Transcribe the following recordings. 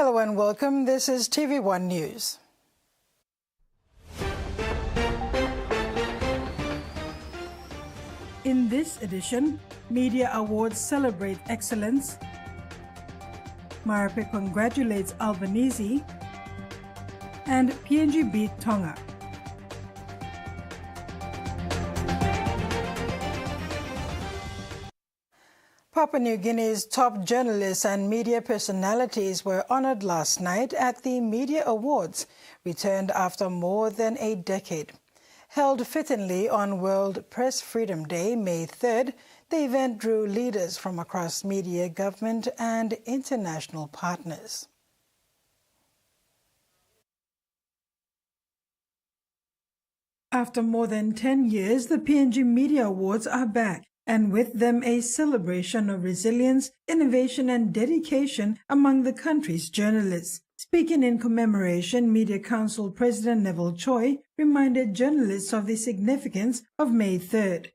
Hello and welcome. This is TVWAN News. In this edition, Media Awards celebrate excellence, Marape congratulates Albanese, and PNG beat Tonga. Papua New Guinea's top journalists and media personalities were honored last night at the Media Awards, returned after more than a decade. Held fittingly on World Press Freedom Day, May 3rd, the event drew leaders from across media, government and international partners. After more than 10 years, the PNG Media Awards are back, and with them a celebration of resilience, innovation and dedication among the country's journalists. Speaking in commemoration, Media Council President Neville Choi reminded journalists of the significance of May 3rd.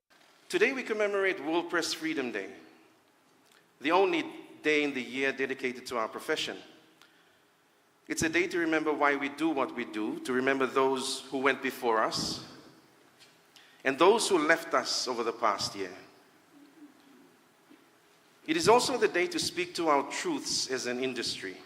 Today we commemorate World Press Freedom Day, the only day in the year dedicated to our profession. It's a day to remember why we do what we do, to remember those who went before us and those who left us over the past year. It is also the day to speak to our truths as an industry.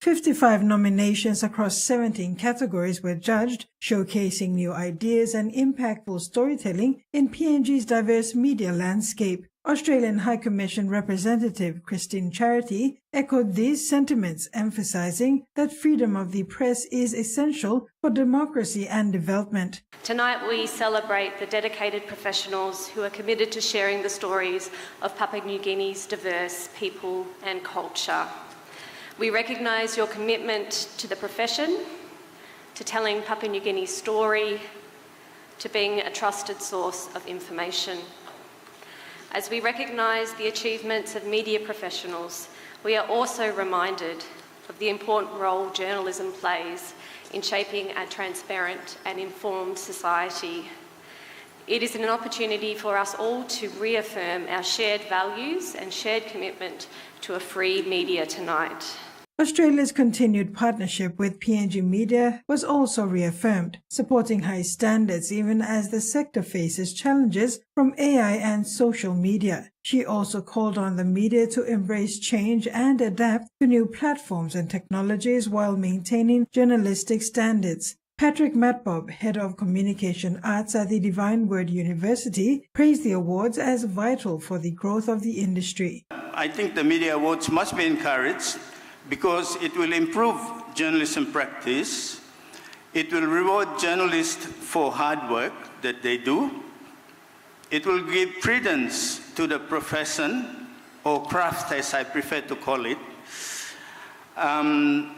55 nominations across 17 categories were judged, showcasing new ideas and impactful storytelling in PNG's diverse media landscape. Australian High Commission Representative Christine Charity echoed these sentiments, emphasizing that freedom of the press is essential for democracy and development. Tonight we celebrate the dedicated professionals who are committed to sharing the stories of Papua New Guinea's diverse people and culture. We recognise your commitment to the profession, to telling Papua New Guinea's story, to being a trusted source of information. As we recognise the achievements of media professionals, we are also reminded of the important role journalism plays in shaping a transparent and informed society. It is an opportunity for us all to reaffirm our shared values and shared commitment to a free media tonight. Australia's continued partnership with PNG Media was also reaffirmed, supporting high standards even as the sector faces challenges from AI and social media. She also called on the media to embrace change and adapt to new platforms and technologies while maintaining journalistic standards. Patrick Matbob, head of Communication Arts at the Divine Word University, praised the awards as vital for the growth of the industry. I think the Media Awards must be encouraged because it will improve journalism practice. It will reward journalists for hard work that they do. It will give credence to the profession, or craft as I prefer to call it. And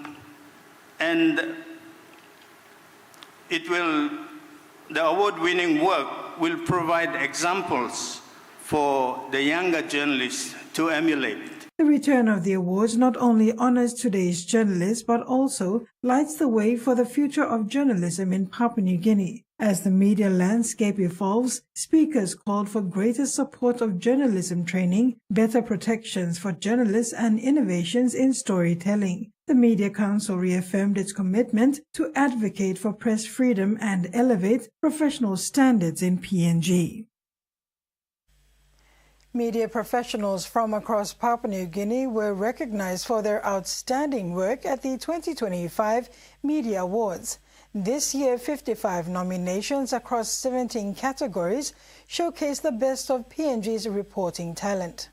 the award-winning work will provide examples for the younger journalists to emulate. The return of the awards not only honors today's journalists but also lights the way for the future of journalism in Papua New Guinea. As the media landscape evolves, speakers called for greater support of journalism training, better protections for journalists and innovations in storytelling. The Media Council reaffirmed its commitment to advocate for press freedom and elevate professional standards in PNG. Media professionals from across Papua New Guinea were recognized for their outstanding work at the 2025 Media Awards. This year, 55 nominations across 17 categories showcased the best of PNG's reporting talent.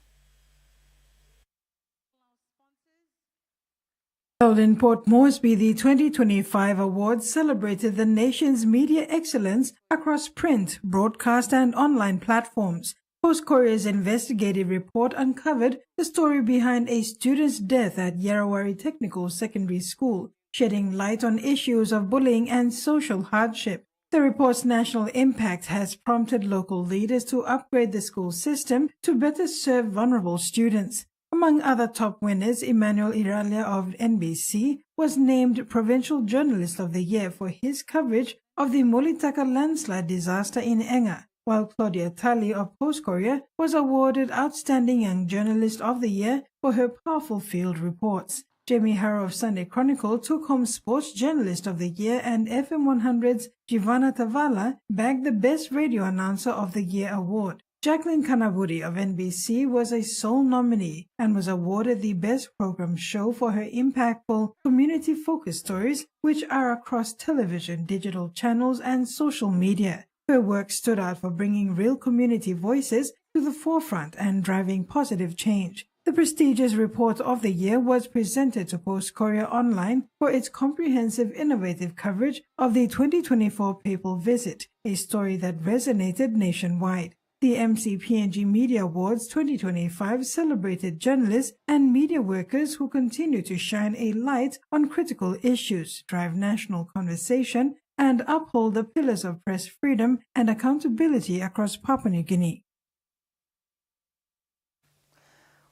Held in Port Moresby, the 2025 awards celebrated the nation's media excellence across print, broadcast and online platforms. Post Courier's investigative report uncovered the story behind a student's death at Yarawari Technical Secondary School, shedding light on issues of bullying and social hardship. The report's national impact has prompted local leaders to upgrade the school system to better serve vulnerable students. Among other top winners, Emmanuel Iralia of NBC was named Provincial Journalist of the Year for his coverage of the Molitaka landslide disaster in Enga, while Claudia Tully of Post Courier was awarded Outstanding Young Journalist of the Year for her powerful field reports. Jamie Harrow of Sunday Chronicle took home Sports Journalist of the Year, and FM 100's Giovanna Tavala bagged the Best Radio Announcer of the Year award. Jacqueline Kanaburi of NBC was a sole nominee and was awarded the Best Program Show for her impactful, community-focused stories, which are across television, digital channels, and social media. Her work stood out for bringing real community voices to the forefront and driving positive change. The prestigious Report of the Year was presented to Post Courier Online for its comprehensive, innovative coverage of the 2024 Papal Visit, a story that resonated nationwide. The MC PNG Media Awards 2025 celebrated journalists and media workers who continue to shine a light on critical issues, drive national conversation, and uphold the pillars of press freedom and accountability across Papua New Guinea.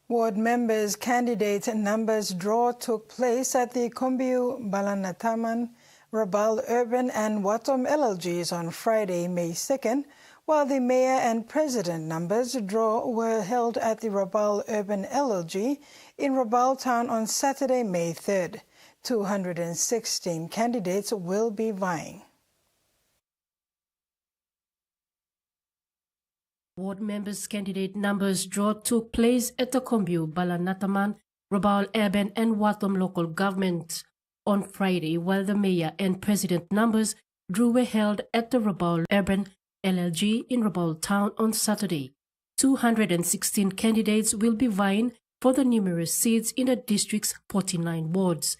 Ward members' candidate numbers draw took place at the Kombiu, Balanataman, Rabaul Urban and Watom LLGs on Friday, May 2nd, while the mayor and president numbers draw were held at the Rabaul Urban LLG in Rabaul Town on Saturday, May 3rd. 216 candidates will be vying. Ward members' candidate numbers draw took place at the Kombiu, Balanataman, Rabaul Urban and Watom local government on Friday, while the mayor and president numbers drew were held at the Rabaul Urban LLG in Rabaul Town on Saturday. 216 candidates will be vying for the numerous seats in the district's 49 wards.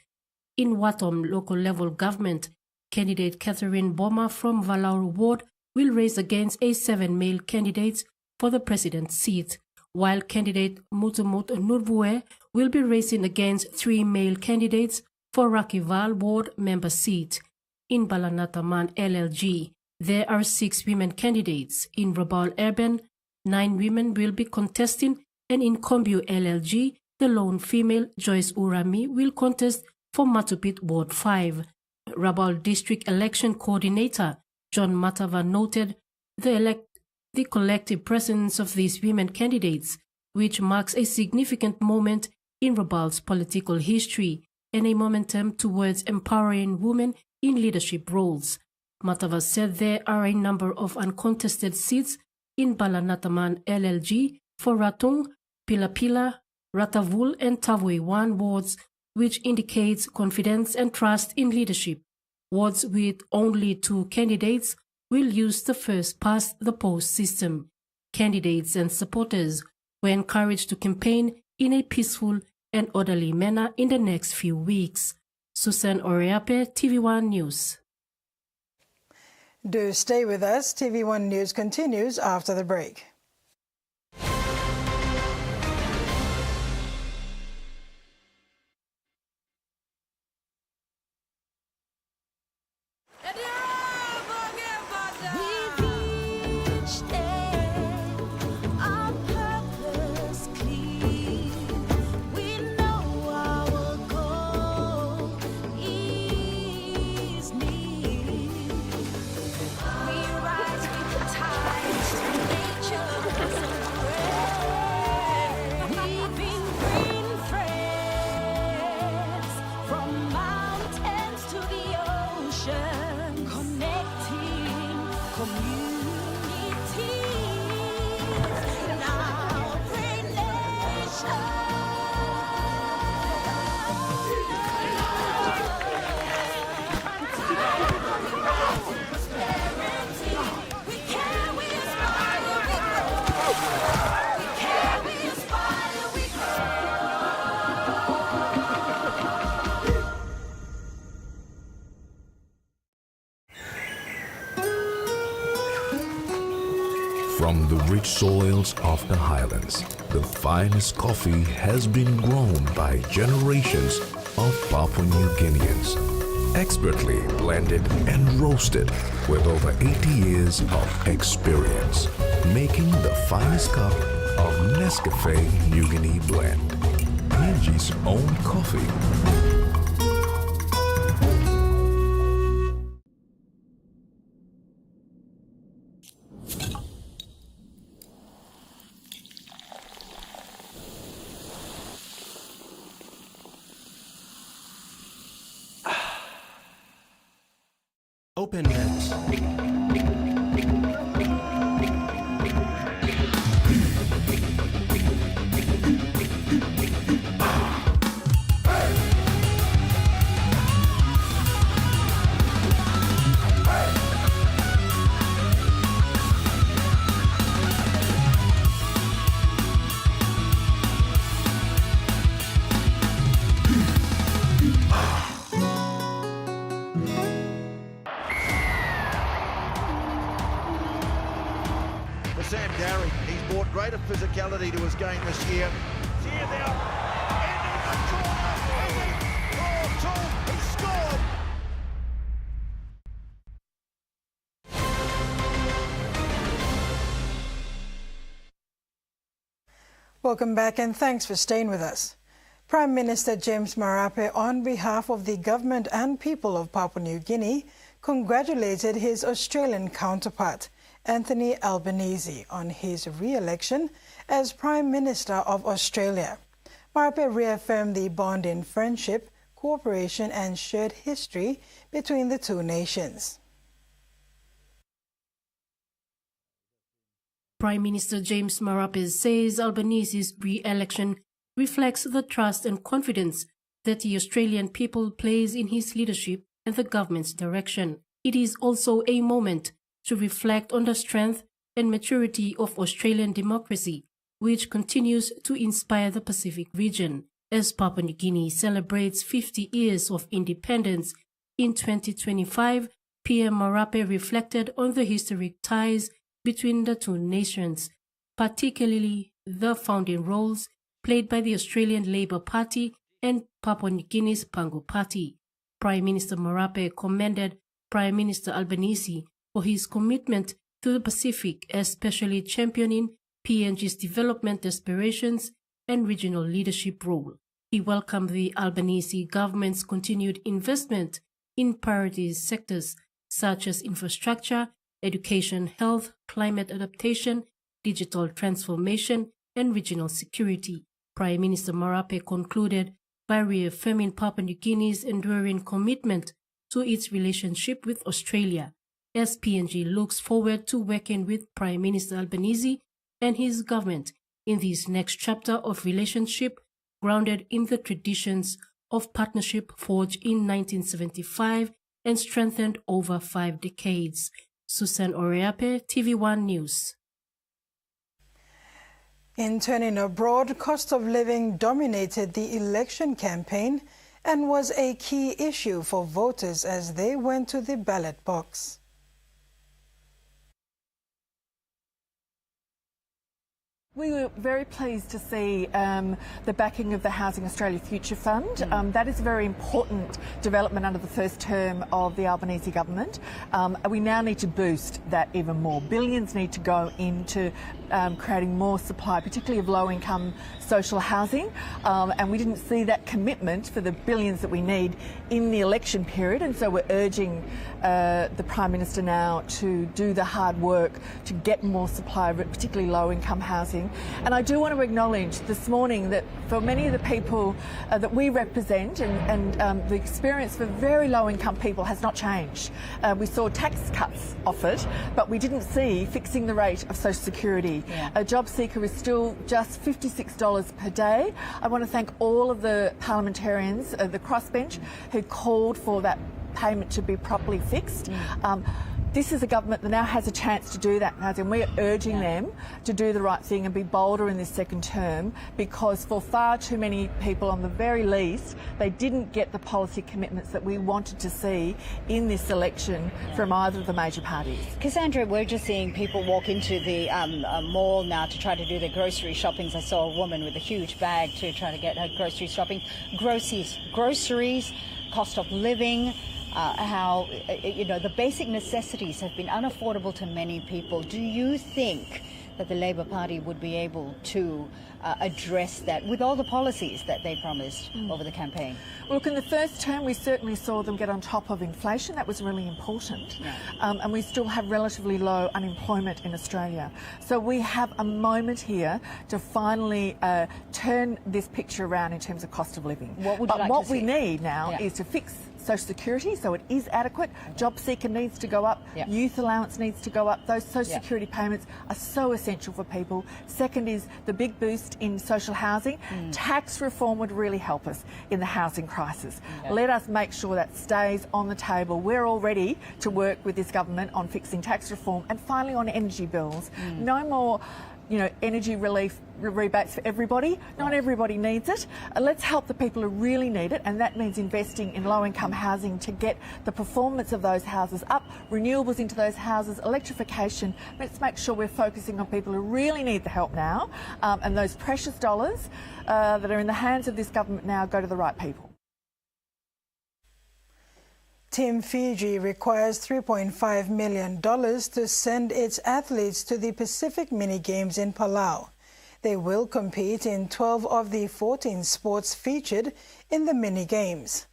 In Watom local level government, candidate Catherine Boma from Valaur Ward will race against 7 male candidates for the president's seat, while candidate Mutumut Nurvue will be racing against 3 male candidates for Rakival Ward member seat. In Balanataman LLG, there are 6 women candidates. In Rabaul Urban, 9 women will be contesting, and in Kombiu LLG, the lone female Joyce Urami will contest for Matupit Ward 5. Rabaul District Election Coordinator John Matava noted the collective presence of these women candidates, which marks a significant moment in Rabaul's political history and a momentum towards empowering women in leadership roles. Matava said there are a number of uncontested seats in Balanataman LLG for Ratung, Pilapila, Ratavul and TVWAN wards, which indicates confidence and trust in leadership. Wards with only 2 candidates will use the first-past-the-post system. Candidates and supporters were encouraged to campaign in a peaceful and orderly manner in the next few weeks. Susan Oreape, TVWAN News. Do stay with us. TVWAN News continues after the break. From the rich soils of the highlands, the finest coffee has been grown by generations of Papua New Guineans. Expertly blended and roasted with over 80 years of experience, making the finest cup of Nescafe New Guinea blend. PNG's own coffee. Open Net. Greater physicality to his game this year. It's here now, into the corner, he scored! Welcome back and thanks for staying with us. Prime Minister James Marape, on behalf of the government and people of Papua New Guinea, congratulated his Australian counterpart, Anthony Albanese, on his re-election as Prime Minister of Australia. Marape reaffirmed the bond in friendship, cooperation and shared history between the two nations. Prime Minister James Marape says Albanese's re-election reflects the trust and confidence that the Australian people place in his leadership and the government's direction. It is also a moment to reflect on the strength and maturity of Australian democracy, which continues to inspire the Pacific region. As Papua New Guinea celebrates 50 years of independence in 2025, PM Marape reflected on the historic ties between the two nations, particularly the founding roles played by the Australian Labor Party and Papua New Guinea's Pangu Party. Prime Minister Marape commended Prime Minister Albanese for his commitment to the Pacific, especially championing PNG's development aspirations and regional leadership role. He welcomed the Albanese government's continued investment in priority sectors such as infrastructure, education, health, climate adaptation, digital transformation, and regional security. Prime Minister Marape concluded by reaffirming Papua New Guinea's enduring commitment to its relationship with Australia, as PNG looks forward to working with Prime Minister Albanese and his government in this next chapter of relationship grounded in the traditions of partnership forged in 1975 and strengthened over 5 decades. Susan Oreape, TVWAN News. In turning abroad, cost of living dominated the election campaign and was a key issue for voters as they went to the ballot box. We were very pleased to see the backing of the Housing Australia Future Fund. That is a very important development under the first term of the Albanese government. We now need to boost that even more. Billions need to go into creating more supply, particularly of low-income social housing. And we didn't see that commitment for the billions that we need in the election period. And so we're urging the Prime Minister now to do the hard work to get more supply, particularly low-income housing. And I do want to acknowledge this morning that for many of the people that we represent and the experience for very low-income people has not changed. We saw tax cuts offered, but we didn't see fixing the rate of Social Security. A job seeker is still just $56 per day. I want to thank all of the parliamentarians, the crossbench, who called for that payment to be properly fixed. This is a government that now has a chance to do that, and we're urging them to do the right thing and be bolder in this second term, because for far too many people, on the very least, they didn't get the policy commitments that we wanted to see in this election from either of the major parties. Cassandra, we're just seeing people walk into the mall now to try to do their grocery shoppings. I saw a woman with a huge bag to try to get her grocery shopping. Groceries, cost of living, how, the basic necessities have been unaffordable to many people. Do you think that the Labor Party would be able to address that with all the policies that they promised over the campaign? Look, in the first term, we certainly saw them get on top of inflation. That was really important. And we still have relatively low unemployment in Australia. So we have a moment here to finally turn this picture around in terms of cost of living. What would you like to see? What we need now is to fix Social Security, so it is adequate. Job seeker needs to go up. Yep. Youth allowance needs to go up. Those Social Security payments are so essential for people. Second is the big boost in social housing. Tax reform would really help us in the housing crisis. Let us make sure that stays on the table. We're all ready to work with this government on fixing tax reform, and finally on energy bills. No more energy relief rebates for everybody. Not everybody needs it. Let's help the people who really need it, and that means investing in low-income housing to get the performance of those houses up, renewables into those houses, electrification. Let's make sure we're focusing on people who really need the help now, and those precious dollars that are in the hands of this government now go to the right people. Team Fiji requires $3.5 million to send its athletes to the Pacific Mini Games in Palau. They will compete in 12 of the 14 sports featured in the Mini Games.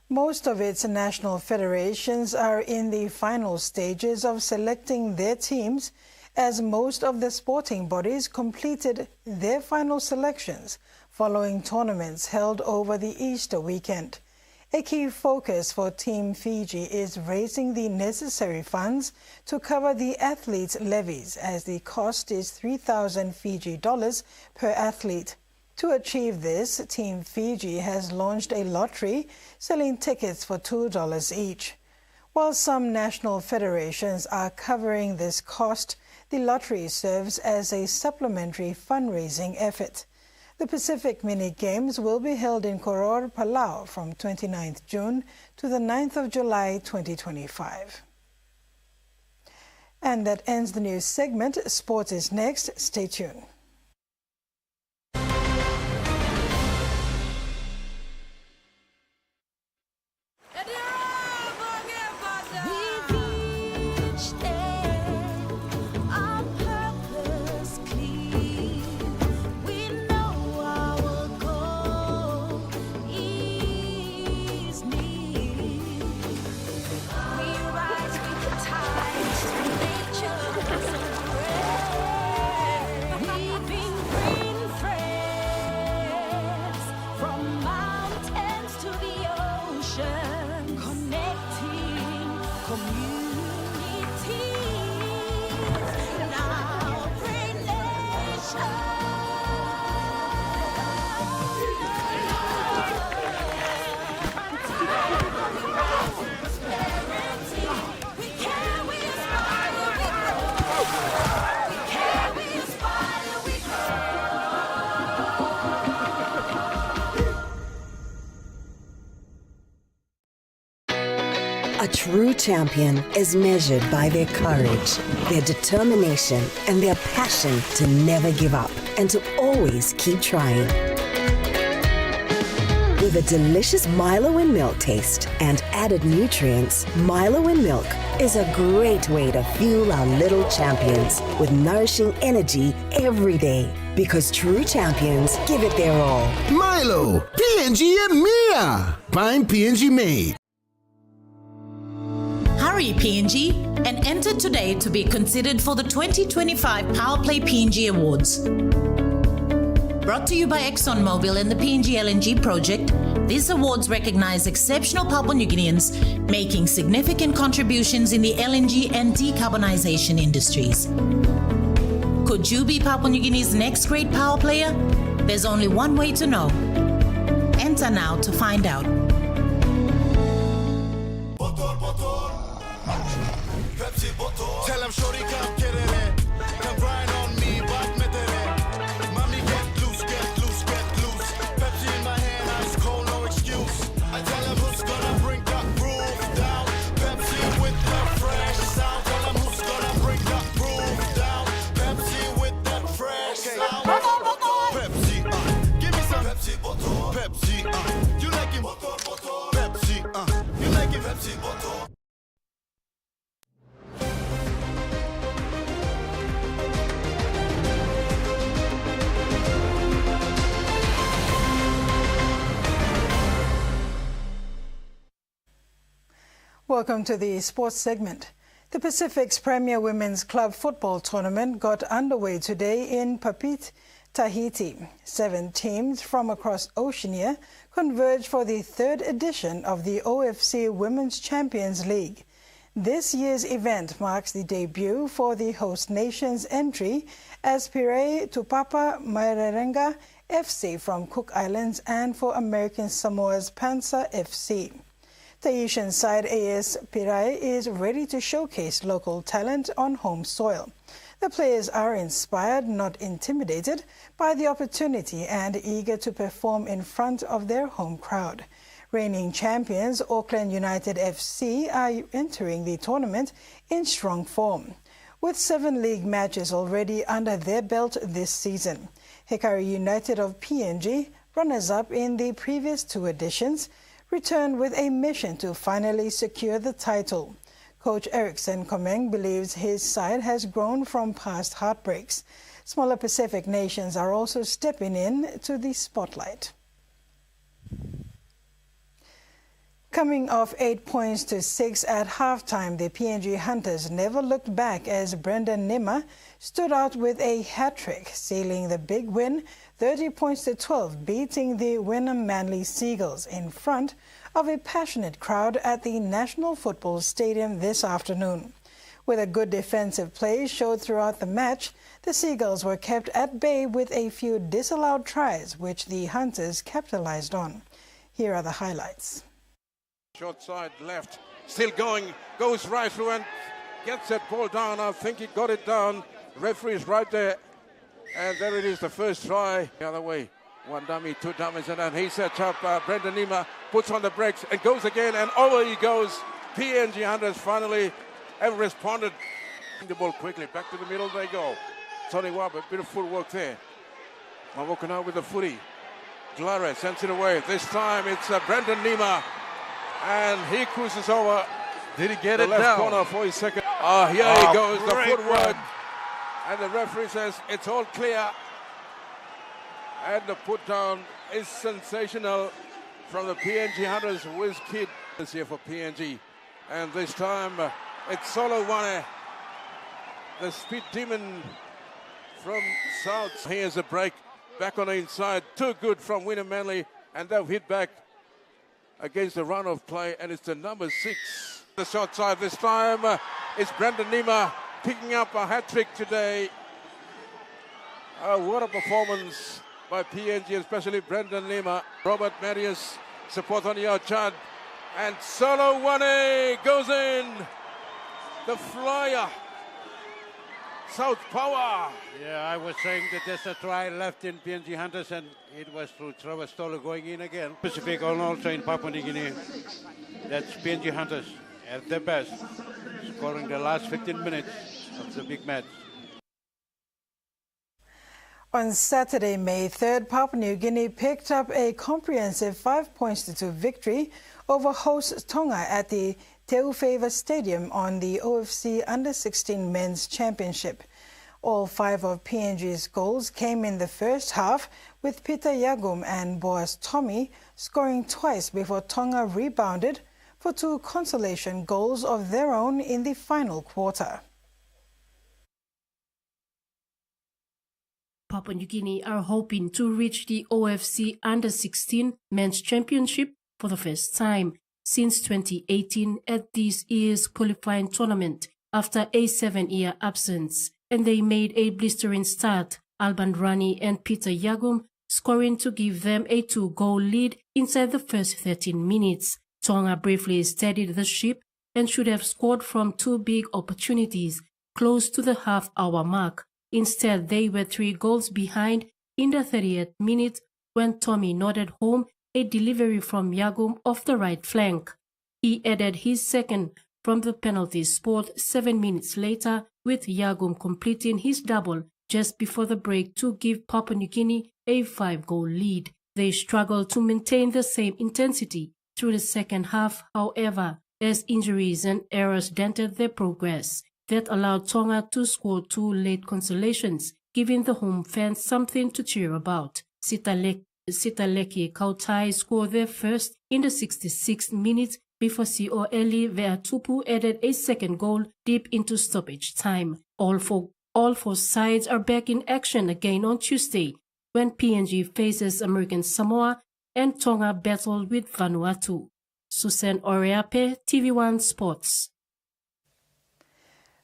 Most of its national federations are in the final stages of selecting their teams, as most of the sporting bodies completed their final selections following tournaments held over the Easter weekend. A key focus for Team Fiji is raising the necessary funds to cover the athletes' levies, as the cost is 3,000 Fiji dollars per athlete. To achieve this, Team Fiji has launched a lottery selling tickets for $2 each. While some national federations are covering this cost, the lottery serves as a supplementary fundraising effort. The Pacific Mini Games will be held in Koror, Palau from 29th June to the 9th of July 2025. And that ends the news segment. Sports is next. Stay tuned. A true champion is measured by their courage, their determination, and their passion to never give up and to always keep trying. With a delicious Milo in milk taste and added nutrients, Milo in milk is a great way to fuel our little champions with nourishing energy every day. Because true champions give it their all. Milo, PNG and Mia. Find PNG made. Hurry PNG and enter today to be considered for the 2025 Power Play PNG Awards. Brought to you by ExxonMobil and the PNG LNG project, these awards recognize exceptional Papua New Guineans making significant contributions in the LNG and decarbonization industries. Could you be Papua New Guinea's next great power player? There's only one way to know. Enter now to find out. Tell him shorty come get it, come grind on me, but met it. Mommy get loose, get loose, get loose. Pepsi in my hand, ice cold, no excuse. I tell him who's gonna bring that groove down. Pepsi with the fresh sound. Tell him who's gonna bring that groove down. Pepsi with that fresh sound. Pepsi, give me some Pepsi bottle. Pepsi, you like him? Pepsi, you like him? Pepsi bottle. Welcome to the sports segment. The Pacific's Premier Women's Club Football Tournament got underway today in Papit, Tahiti. 7 teams from across Oceania converge for the 3rd edition of the OFC Women's Champions League. This year's event marks the debut for the host nation's entry as Pirae Tupapa Mairerenga FC from Cook Islands and for American Samoa's Panza FC. Tahitian side AS Pirae is ready to showcase local talent on home soil. The players are inspired, not intimidated, by the opportunity and eager to perform in front of their home crowd. Reigning champions Auckland United FC are entering the tournament in strong form, with 7 league matches already under their belt this season. Hikari United of PNG, runners-up in the previous 2 editions, returned with a mission to finally secure the title. Coach Erickson Komeng believes his side has grown from past heartbreaks. Smaller Pacific nations are also stepping in to the spotlight. Coming off 8 points to 6 at halftime, the PNG Hunters never looked back as Brendan Nimmer stood out with a hat-trick, sealing the big win, 30 points to 12, beating the Wynnum Manly Seagulls in front of a passionate crowd at the National Football Stadium this afternoon. With a good defensive play showed throughout the match, the Seagulls were kept at bay with a few disallowed tries, which the Hunters capitalized on. Here are the highlights. Short side left, still going, goes right through and gets that ball down. I think he got it down. Referee's right there. And there it is, the first try. The other way, 1 dummy, 2 dummies, and then he sets up Brendan Nimmer, puts on the brakes and goes again, and over he goes. PNG Hunters finally have responded. The ball quickly, back to the middle they go. Tony Wab, a bit of footwork there. Mawoko now with the footy. Glare sends it away. This time it's Brendan Nimmer. And he cruises over. Did he get the it left down? corner for his second. Here he goes, the footwork. Run. And the referee says it's all clear. And the put down is sensational from the PNG Hunters. Whiz kid is here for PNG. And this time it's Solo Wane, the speed demon from South. Here's a break back on the inside. Too good from Wynnum Manly. And they've hit back against the run of play, and it's the number 6. The short side this time is Brendan Nimmer picking up a hat-trick today. What a performance by PNG, especially Brendan Nimmer. Robert Marius support on the outside, and Solo Wane goes in. The flyer. South power. Yeah, I was saying that there's a try left in PNG Hunters, and it was through Trevor Stoller going in again. Pacific and also in Papua New Guinea. That's PNG Hunters at their best, scoring the last 15 minutes of the big match. On Saturday, May 3rd, Papua New Guinea picked up a comprehensive 5 points to 2 victory over host Tonga at the Teufeva Stadium on the OFC Under-16 Men's Championship. All 5 of PNG's goals came in the first half, with Peter Yagum and Boaz Tommy scoring twice before Tonga rebounded for 2 consolation goals of their own in the final quarter. Papua New Guinea are hoping to reach the OFC Under-16 Men's Championship for the first time since 2018 at this year's qualifying tournament after a 7-year absence, and they made a blistering start, Alban Rani and Peter Yagum scoring to give them a 2-goal lead inside the first 13 minutes. Tonga briefly steadied the ship and should have scored from 2 big opportunities close to the half-hour mark. Instead, they were 3 goals behind in the 30th minute when Tommy nodded home a delivery from Yagum off the right flank. He added his second from the penalty spot 7 minutes later, with Yagum completing his double just before the break to give Papua New Guinea a 5-goal lead. They struggled to maintain the same intensity through the second half, however, as injuries and errors dented their progress. That allowed Tonga to score 2 late consolations, giving the home fans something to cheer about. Sitaleki Kautai scored their first in the 66th minute before Si'o Eli Veatupu added a second goal deep into stoppage time. All 4 All four sides are back in action again on Tuesday when PNG faces American Samoa and Tonga battle with Vanuatu. Susan Oreape, TVWAN Sports.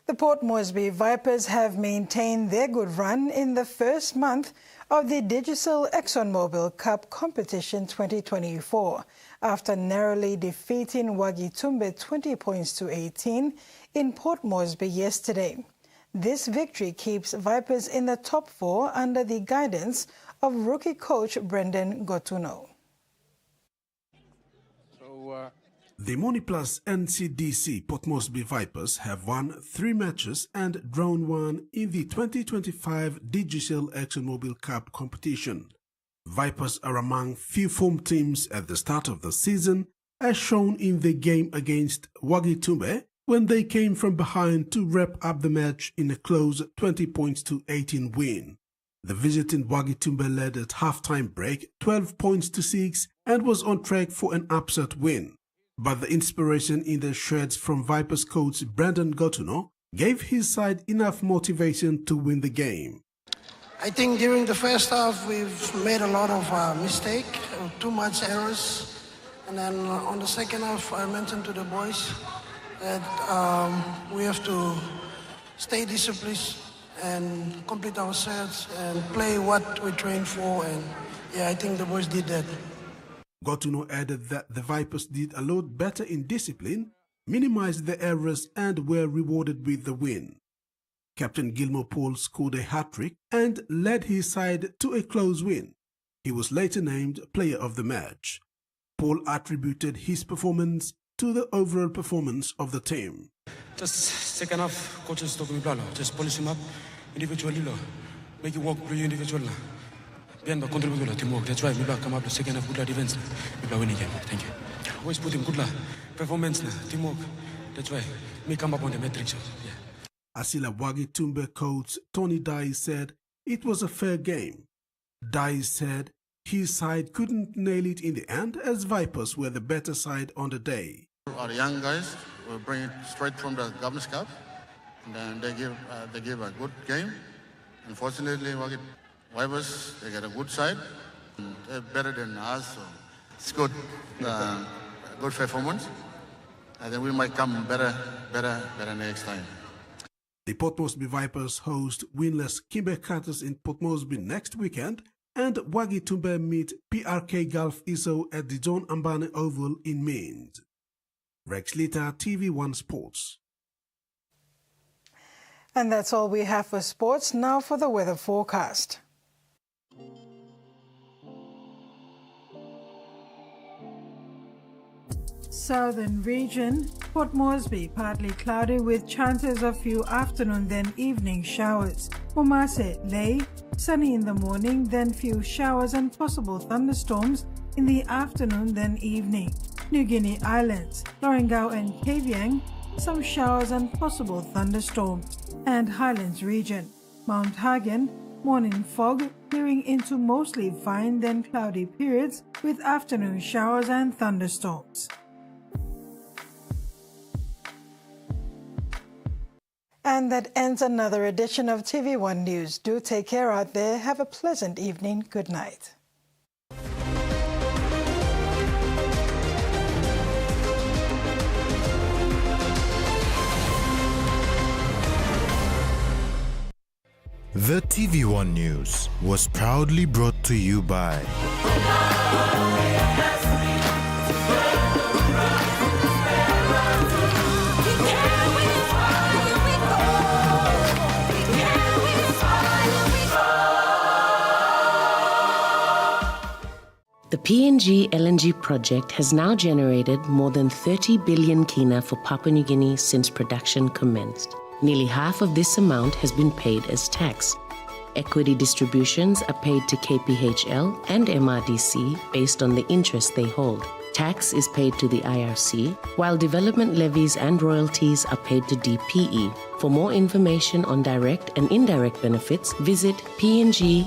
The Port Moresby Vipers have maintained their good run in the first month of the Digital ExxonMobil Cup Competition 2024 after narrowly defeating Wagitumbe 20 points to 18 in Port Moresby yesterday. This victory keeps Vipers in the top four under the guidance of rookie coach Brendan Gotuno. The Moniplus NCDC Port Moresby Vipers have won 3 matches and drawn 1 in the 2025 Digital ExxonMobil Cup competition. Vipers are among few form teams at the start of the season, as shown in the game against Wagitumbe when they came from behind to wrap up the match in a close 20 points to 18 win. The visiting Wagitumbe led at half-time break 12 points to 6 and was on track for an upset win. But the inspiration in the sheds from Vipers coach Brendan Gotuno gave his side enough motivation to win the game. I think during the first half we've made a lot of mistakes, too much errors. And then on the second half I mentioned to the boys that we have to stay disciplined and complete our sets and play what we trained for. And yeah, I think the boys did that. Gotuno added that the Vipers did a lot better in discipline, minimized the errors and were rewarded with the win. Captain Gilmore Paul scored a hat-trick and led his side to a close win. He was later named player of the match. Paul attributed his performance to the overall performance of the team. Just second half, coaches talking about just polish him up individually, make it work play individual. Teamwork. That's why we come up the second half good defense. We win again. Thank you. Always put in good performance, teamwork. That's why we come up on the metrics. Yeah. Asila Wagitumbe coach Tony Dye said it was a fair game. Dye said his side couldn't nail it in the end as Vipers were the better side on the day. Our young guys will bring it straight from the Governors Cup, and then they give a good game. Unfortunately, Vipers, they get a good side. They're better than us, so it's good. Good performance. I think we might come better next time. The Port Moresby Vipers host winless Kimber Cutters in Port Moresby next weekend, and Wagitumbe meet PRK Gulf ISO at the John Ambane Oval in Maine. Rex Lita, TV1 Sports. And that's all we have for sports. Now for the weather forecast. Southern region, Port Moresby partly cloudy with chances of few afternoon then evening showers. Omase, Ley, sunny in the morning then few showers and possible thunderstorms in the afternoon then evening. New Guinea Islands, Lorengau and Kavieng, some showers and possible thunderstorms. And Highlands region, Mount Hagen, morning fog clearing into mostly fine then cloudy periods with afternoon showers and thunderstorms. And that ends another edition of TV1 News. Do take care out there. Have a pleasant evening. Good night. The TV1 News was proudly brought to you by The PNG LNG project has now generated more than 30 billion kina for Papua New Guinea since production commenced. Nearly half of this amount has been paid as tax. Equity distributions are paid to KPHL and MRDC based on the interest they hold. Tax is paid to the IRC, while development levies and royalties are paid to DPE. For more information on direct and indirect benefits, visit PNG